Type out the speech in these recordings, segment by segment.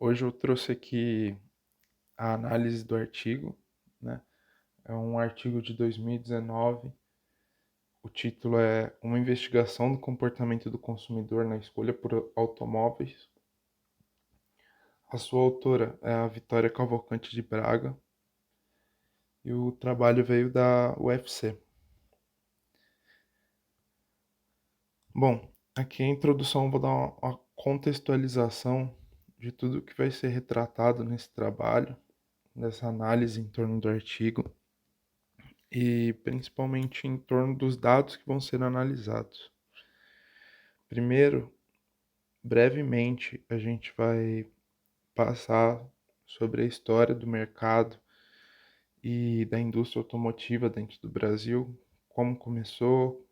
Hoje eu trouxe aqui a análise do artigo, né? É um artigo de 2019. O título é Uma investigação do comportamento do consumidor na escolha por automóveis. A sua autora é a Vitória Cavalcante de Braga e o trabalho veio da UFC. Bom, aqui a introdução eu vou dar uma contextualização de tudo que vai ser retratado nesse trabalho, nessa análise em torno do artigo, e principalmente em torno dos dados que vão ser analisados. Primeiro, brevemente, a gente vai passar sobre a história do mercado e da indústria automotiva dentro do Brasil, como começou,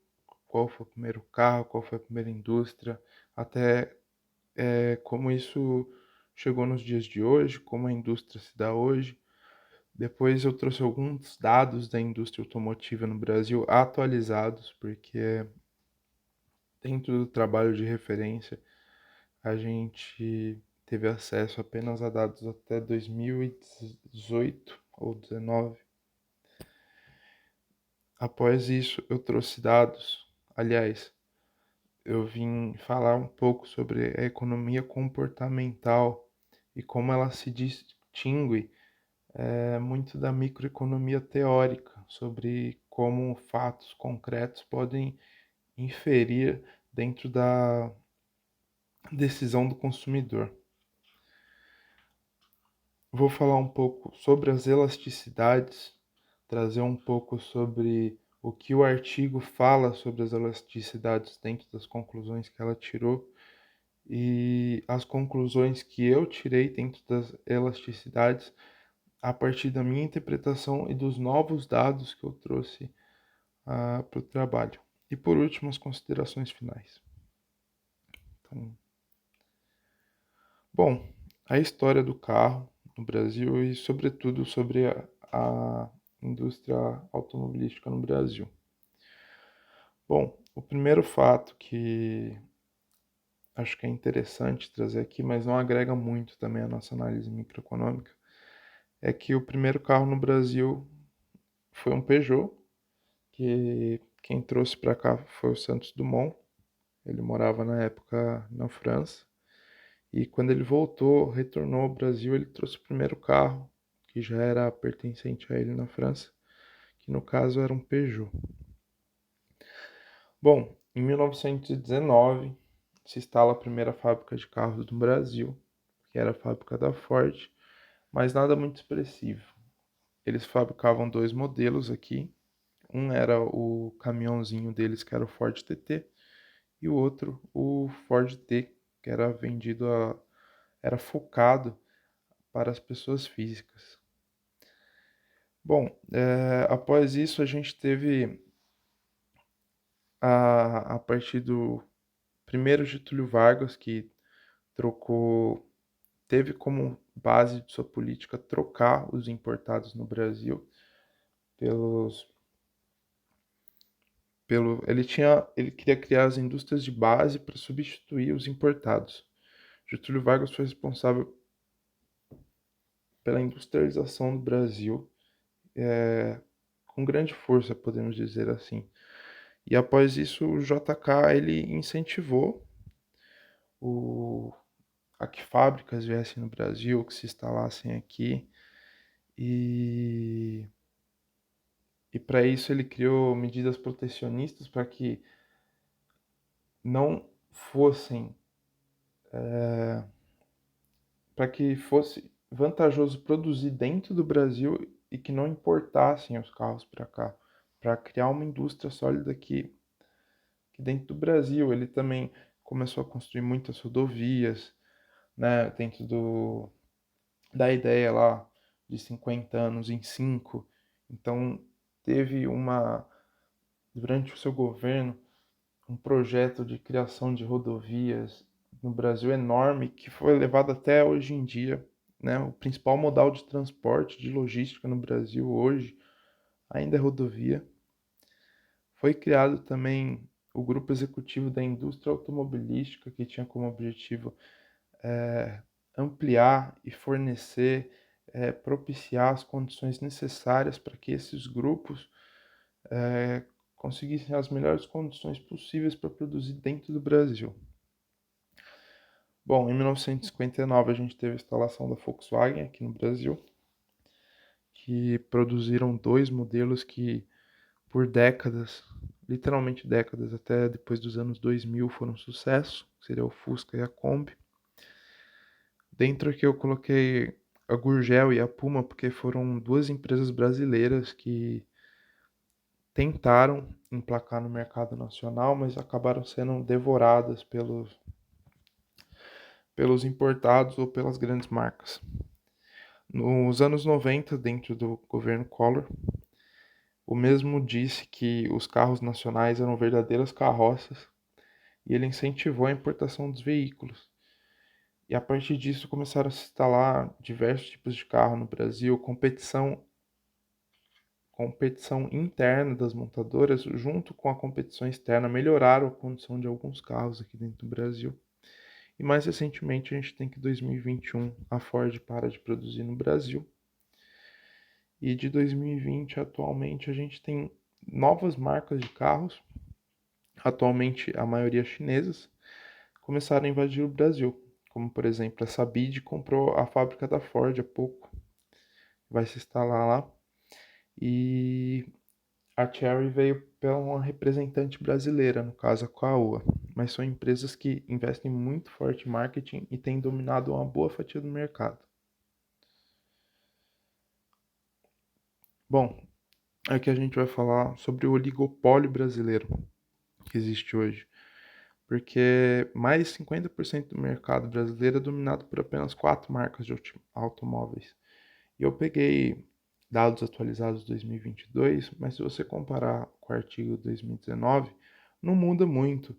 qual foi o primeiro carro, qual foi a primeira indústria, até como isso chegou nos dias de hoje, como a indústria se dá hoje. Depois eu trouxe alguns dados da indústria automotiva no Brasil atualizados, porque dentro do trabalho de referência a gente teve acesso apenas a dados até 2018 ou 19. Após isso, eu trouxe dados. Aliás, eu vim falar um pouco sobre a economia comportamental e como ela se distingue muito da microeconomia teórica, sobre como fatos concretos podem inferir dentro da decisão do consumidor. Vou falar um pouco sobre as elasticidades, trazer um pouco sobre o que o artigo fala sobre as elasticidades dentro das conclusões que ela tirou e as conclusões que eu tirei dentro das elasticidades a partir da minha interpretação e dos novos dados que eu trouxe para o trabalho. E por último, as considerações finais. Então, bom, a história do carro no Brasil e, sobretudo, sobre a indústria automobilística no Brasil. Bom, o primeiro fato que acho que é interessante trazer aqui, mas não agrega muito também à nossa análise microeconômica, é que o primeiro carro no Brasil foi um Peugeot, que quem trouxe para cá foi o Santos Dumont. Ele morava na época na França. E quando ele voltou, retornou ao Brasil, ele trouxe o primeiro carro, que já era pertencente a ele na França, que no caso era um Peugeot. Bom, em 1919 se instala a primeira fábrica de carros no Brasil, que era a fábrica da Ford, mas nada muito expressivo. Eles fabricavam dois modelos aqui. Um era o caminhãozinho deles, que era o Ford TT, e o outro, o Ford T, que era era focado para as pessoas físicas. Bom, após isso a gente teve a partir do primeiro Getúlio Vargas, que teve como base de sua política trocar os importados no Brasil pelos ele queria criar as indústrias de base para substituir os importados. Getúlio Vargas foi responsável pela industrialização do Brasil com grande força, podemos dizer assim. E após isso, o JK ele incentivou o, a que fábricas viessem no Brasil, que se instalassem aqui. E, e para isso ele criou medidas protecionistas para que não fossem, para que fosse vantajoso produzir dentro do Brasil e que não importassem os carros para cá, para criar uma indústria sólida que dentro do Brasil. Ele também começou a construir muitas rodovias, né, dentro da ideia lá de 50 anos em 5. Então, teve durante o seu governo, um projeto de criação de rodovias no Brasil enorme, que foi levado até hoje em dia, né? O principal modal de transporte, de logística no Brasil hoje, ainda é rodovia. Foi criado também o Grupo Executivo da Indústria Automobilística, que tinha como objetivo ampliar e fornecer, propiciar as condições necessárias para que esses grupos conseguissem as melhores condições possíveis para produzir dentro do Brasil. Bom, em 1959 a gente teve a instalação da Volkswagen aqui no Brasil, que produziram dois modelos que por décadas, literalmente décadas, até depois dos anos 2000 foram um sucesso, que seria o Fusca e a Kombi. Dentro aqui eu coloquei a Gurgel e a Puma, porque foram duas empresas brasileiras que tentaram emplacar no mercado nacional, mas acabaram sendo devoradas pelos importados ou pelas grandes marcas. Nos anos 90, dentro do governo Collor, o mesmo disse que os carros nacionais eram verdadeiras carroças e ele incentivou a importação dos veículos. E a partir disso começaram a se instalar diversos tipos de carro no Brasil, competição interna das montadoras, junto com a competição externa, melhoraram a condição de alguns carros aqui dentro do Brasil. E mais recentemente a gente tem que em 2021 a Ford para de produzir no Brasil. E de 2020 atualmente a gente tem novas marcas de carros, atualmente a maioria chinesas, começaram a invadir o Brasil. Como por exemplo a Sabid comprou a fábrica da Ford há pouco, vai se instalar lá. E a Chery veio pela uma representante brasileira, no caso a Caoa. Mas são empresas que investem muito forte em marketing e têm dominado uma boa fatia do mercado. Bom, aqui a gente vai falar sobre o oligopólio brasileiro que existe hoje, porque mais de 50% do mercado brasileiro é dominado por apenas 4 marcas de automóveis. E eu peguei dados atualizados de 2022, mas se você comparar com o artigo 2019, não muda muito.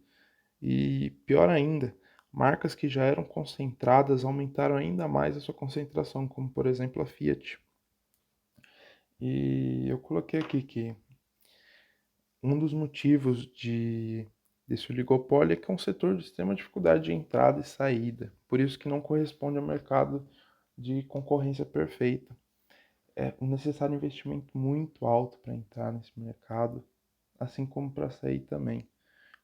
E pior ainda, marcas que já eram concentradas aumentaram ainda mais a sua concentração, como por exemplo a Fiat. E eu coloquei aqui que um dos motivos desse oligopólio é que é um setor de extrema dificuldade de entrada e saída, por isso que não corresponde ao mercado de concorrência perfeita. É um necessário investimento muito alto para entrar nesse mercado, assim como para sair também.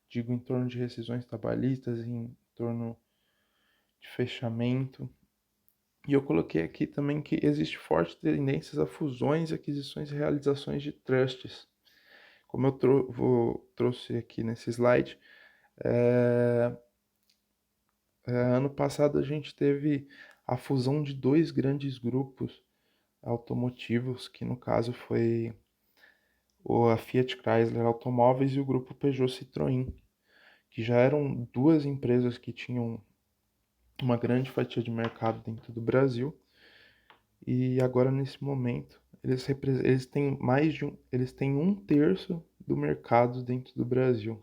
Digo em torno de rescisões trabalhistas, em torno de fechamento. E eu coloquei aqui também que existe fortes tendências a fusões, aquisições e realizações de trusts. Como eu trouxe aqui nesse slide, ano passado a gente teve a fusão de dois grandes grupos automotivos, que no caso foi a Fiat Chrysler Automóveis e o grupo Peugeot Citroën, que já eram duas empresas que tinham uma grande fatia de mercado dentro do Brasil. E agora nesse momento eles têm eles têm 1/3 do mercado dentro do Brasil.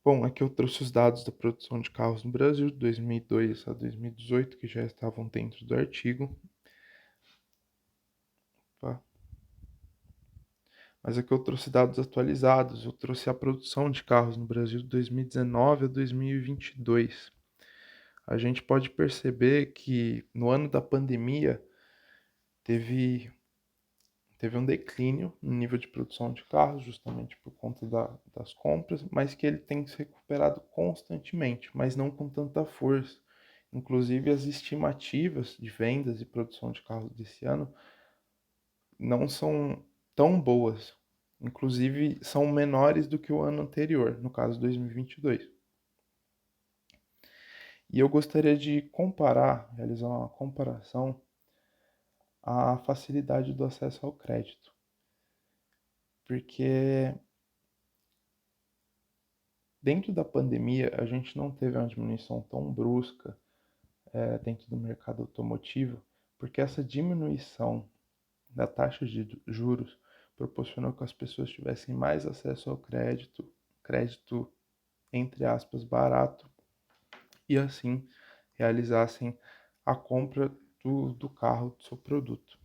Bom, aqui eu trouxe os dados da produção de carros no Brasil de 2002 a 2018, que já estavam dentro do artigo. Tá? Mas aqui eu trouxe dados atualizados. Eu trouxe a produção de carros no Brasil de 2019 a 2022. A gente pode perceber que no ano da pandemia teve um declínio no nível de produção de carros, justamente por conta das compras, mas que ele tem se recuperado constantemente, mas não com tanta força. Inclusive, as estimativas de vendas e produção de carros desse ano não são tão boas. Inclusive, são menores do que o ano anterior, no caso 2022. E eu gostaria de realizar uma comparação à facilidade do acesso ao crédito. Porque dentro da pandemia a gente não teve uma diminuição tão brusca dentro do mercado automotivo, porque essa diminuição da taxa de juros proporcionou que as pessoas tivessem mais acesso ao crédito entre aspas barato, e assim realizassem a compra do carro, do seu produto.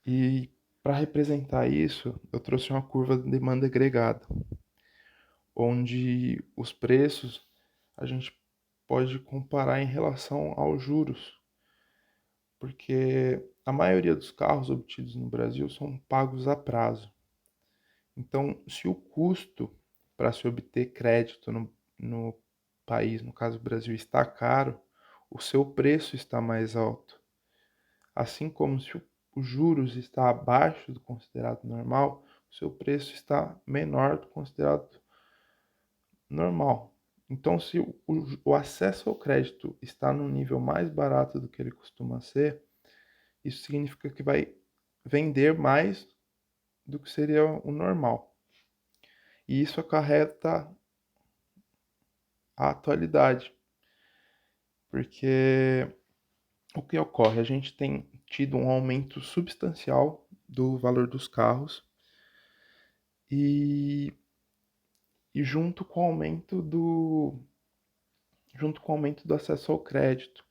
E para representar isso, eu trouxe uma curva de demanda agregada. onde os preços a gente pode comparar em relação aos juros, porque a maioria dos carros obtidos no Brasil são pagos a prazo. Então, se o custo para se obter crédito no país, no caso o Brasil, está caro, o seu preço está mais alto. Assim como se os juros está abaixo do considerado normal, o seu preço está menor do considerado normal. Então, se o acesso ao crédito está num nível mais barato do que ele costuma ser, isso significa que vai vender mais do que seria o normal. E isso acarreta a atualidade, porque o que ocorre? A gente tem tido um aumento substancial do valor dos carros e, e junto com o aumento do acesso ao crédito,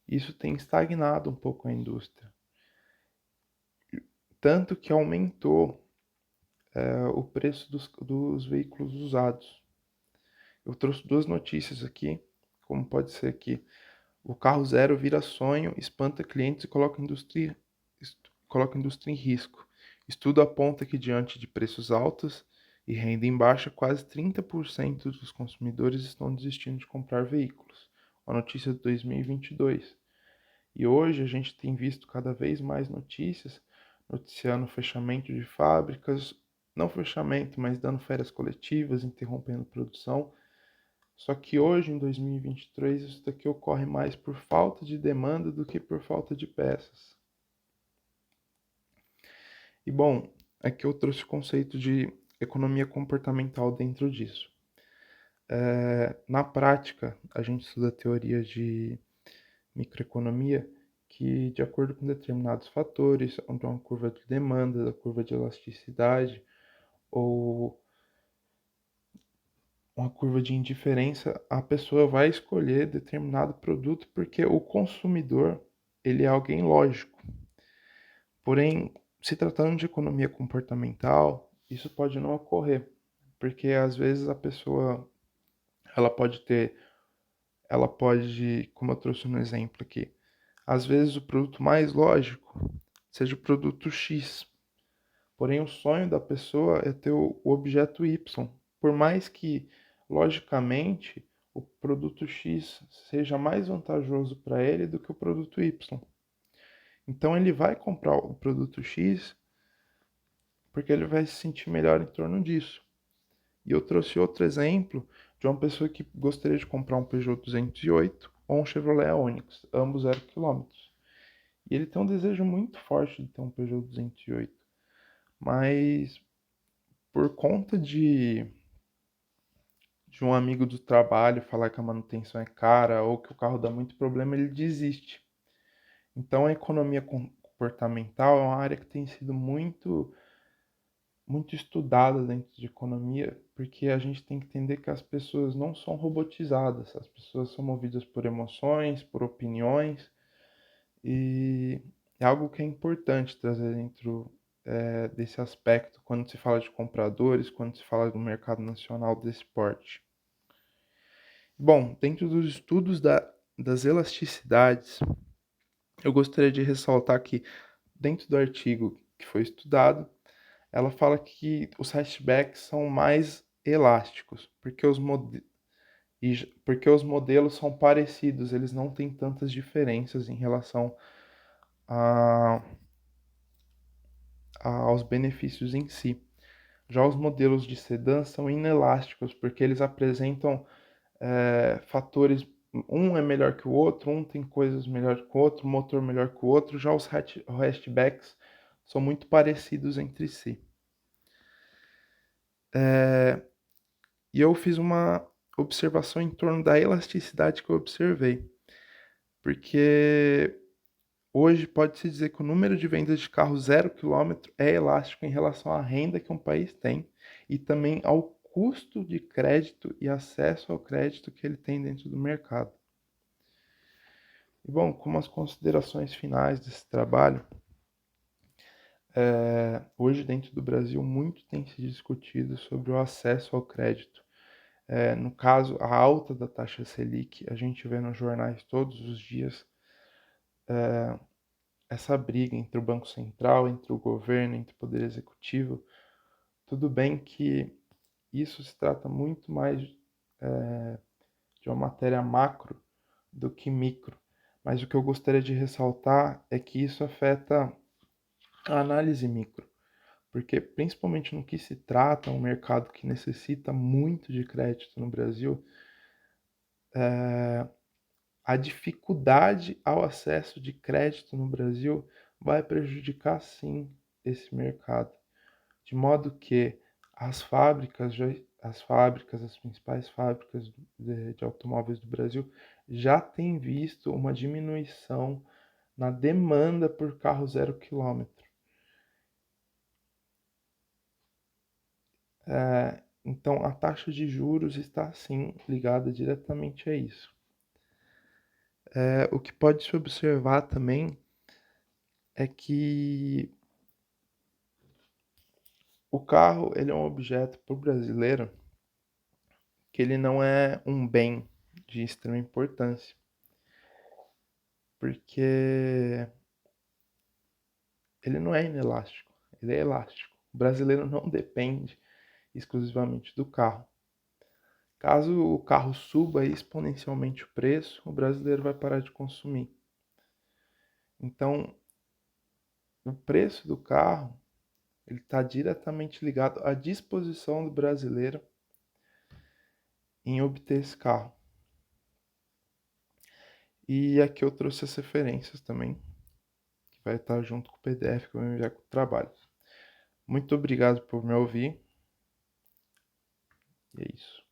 isso tem estagnado um pouco a indústria. Tanto que aumentou o preço dos veículos usados. Eu trouxe duas notícias aqui, como pode ser que o carro zero vira sonho, espanta clientes e coloca a indústria em risco. Estudo aponta que, diante de preços altos e renda em baixa, quase 30% dos consumidores estão desistindo de comprar veículos. Uma notícia de 2022. E hoje a gente tem visto cada vez mais notícias noticiando fechamento de fábricas, não fechamento, mas dando férias coletivas, interrompendo produção. Só que hoje, em 2023, isso daqui ocorre mais por falta de demanda do que por falta de peças. E bom, aqui eu trouxe o conceito de economia comportamental dentro disso. Na prática, a gente estuda teorias de microeconomia que, de acordo com determinados fatores, onde uma curva de demanda, da curva de elasticidade ou uma curva de indiferença, a pessoa vai escolher determinado produto porque o consumidor, ele é alguém lógico. Porém, se tratando de economia comportamental, isso pode não ocorrer, porque às vezes a pessoa, ela pode ter, como eu trouxe no exemplo aqui, às vezes o produto mais lógico seja o produto X. Porém, o sonho da pessoa é ter o objeto Y. Por mais que, logicamente, o produto X seja mais vantajoso para ele do que o produto Y. Então, ele vai comprar o produto X porque ele vai se sentir melhor em torno disso. E eu trouxe outro exemplo de uma pessoa que gostaria de comprar um Peugeot 208 ou um Chevrolet Onix, ambos 0 km. E ele tem um desejo muito forte de ter um Peugeot 208. Mas por conta de um amigo do trabalho falar que a manutenção é cara ou que o carro dá muito problema, ele desiste. Então a economia comportamental é uma área que tem sido muito estudada dentro de economia, porque a gente tem que entender que as pessoas não são robotizadas, as pessoas são movidas por emoções, por opiniões, e é algo que é importante trazer dentro desse aspecto quando se fala de compradores, quando se fala do mercado nacional desse porte. Bom, dentro dos estudos das elasticidades, eu gostaria de ressaltar que, dentro do artigo que foi estudado, ela fala que os hatchbacks são mais elásticos, porque os modelos são parecidos, eles não têm tantas diferenças em relação a, aos benefícios em si. Já os modelos de sedã são inelásticos, porque eles apresentam fatores, um é melhor que o outro, um tem coisas melhor que o outro, motor melhor que o outro, já os hatchbacks são muito parecidos entre si. E eu fiz uma observação em torno da elasticidade que eu observei, porque hoje pode-se dizer que o número de vendas de carro 0 km é elástico em relação à renda que um país tem e também ao custo de crédito e acesso ao crédito que ele tem dentro do mercado. E bom, como as considerações finais desse trabalho, hoje dentro do Brasil muito tem se discutido sobre o acesso ao crédito, No caso, a alta da taxa Selic, a gente vê nos jornais todos os dias essa briga entre o Banco Central, entre o governo, entre o Poder Executivo. Tudo bem que isso se trata muito mais de uma matéria macro do que micro, mas o que eu gostaria de ressaltar é que isso afeta a análise micro, porque principalmente no que se trata um mercado que necessita muito de crédito no Brasil, a dificuldade ao acesso de crédito no Brasil vai prejudicar sim esse mercado, de modo que as fábricas, as principais fábricas de automóveis do Brasil já têm visto uma diminuição na demanda por carro zero quilômetro. Então, a taxa de juros está sim ligada diretamente a isso. O que pode se observar também é que o carro ele é um objeto para o brasileiro que ele não é um bem de extrema importância, porque ele não é inelástico, ele é elástico. O brasileiro não depende exclusivamente do carro. Caso o carro suba exponencialmente o preço, o brasileiro vai parar de consumir. Então, o preço do carro ele está diretamente ligado à disposição do brasileiro em obter esse carro. E aqui eu trouxe as referências também, que vai estar junto com o PDF que eu vou enviar com o trabalho. Muito obrigado por me ouvir. E é isso.